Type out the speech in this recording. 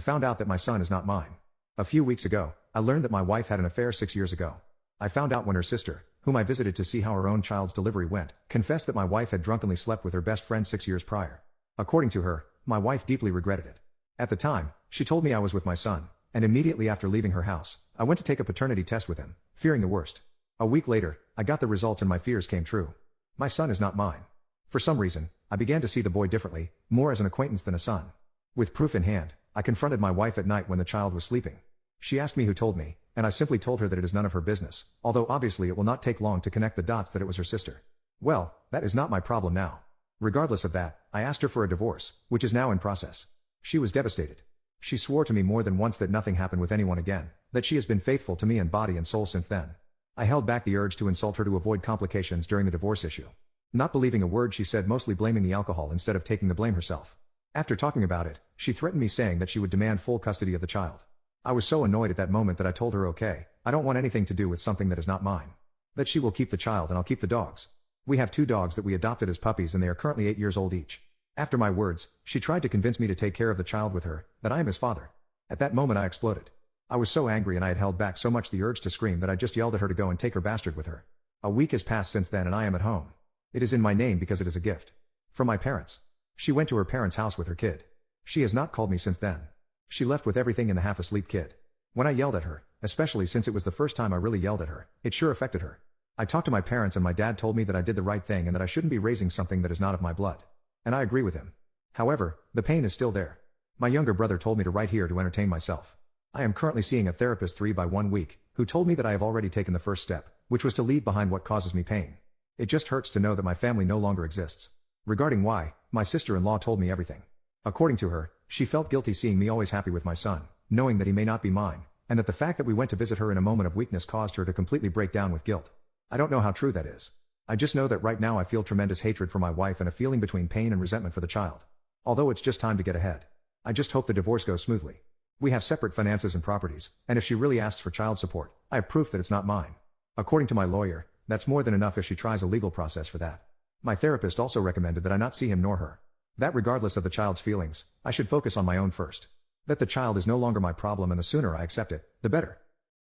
I found out that my son is not mine. A few weeks ago, I learned that my wife had an affair 6 years ago. I found out when her sister, whom I visited to see how her own child's delivery went, confessed that my wife had drunkenly slept with her best friend 6 years prior. According to her, my wife deeply regretted it. At the time, she told me I was with my son, and immediately after leaving her house, I went to take a paternity test with him, fearing the worst. A week later, I got the results and my fears came true. My son is not mine. For some reason, I began to see the boy differently, more as an acquaintance than a son. With proof in hand, I confronted my wife at night when the child was sleeping. She asked me who told me, and I simply told her that it is none of her business, although obviously it will not take long to connect the dots that it was her sister. Well, that is not my problem now. Regardless of that, I asked her for a divorce, which is now in process. She was devastated. She swore to me more than once that nothing happened with anyone again, that she has been faithful to me in body and soul since then. I held back the urge to insult her to avoid complications during the divorce issue. Not believing a word she said, mostly blaming the alcohol instead of taking the blame herself. After talking about it, she threatened me saying that she would demand full custody of the child. I was so annoyed at that moment that I told her okay, I don't want anything to do with something that is not mine. That she will keep the child and I'll keep the dogs. We have 2 dogs that we adopted as puppies and they are currently 8 years old each. After my words, she tried to convince me to take care of the child with her, that I am his father. At that moment I exploded. I was so angry and I had held back so much the urge to scream that I just yelled at her to go and take her bastard with her. A week has passed since then and I am at home. It is in my name because it is a gift. From my parents. She went to her parents' house with her kid. She has not called me since then. She left with everything in the half-asleep kid. When I yelled at her, especially since it was the first time I really yelled at her, it sure affected her. I talked to my parents and my dad told me that I did the right thing and that I shouldn't be raising something that is not of my blood. And I agree with him. However, the pain is still there. My younger brother told me to write here to entertain myself. I am currently seeing a therapist 3 by 1 week, who told me that I have already taken the first step, which was to leave behind what causes me pain. It just hurts to know that my family no longer exists. Regarding why, my sister-in-law told me everything. According to her, she felt guilty seeing me always happy with my son, knowing that he may not be mine, and that the fact that we went to visit her in a moment of weakness caused her to completely break down with guilt. I don't know how true that is. I just know that right now I feel tremendous hatred for my wife and a feeling between pain and resentment for the child. Although it's just time to get ahead. I just hope the divorce goes smoothly. We have separate finances and properties, and if she really asks for child support, I have proof that it's not mine. According to my lawyer, that's more than enough if she tries a legal process for that. My therapist also recommended that I not see him nor her. That regardless of the child's feelings, I should focus on my own first. That the child is no longer my problem and the sooner I accept it, the better.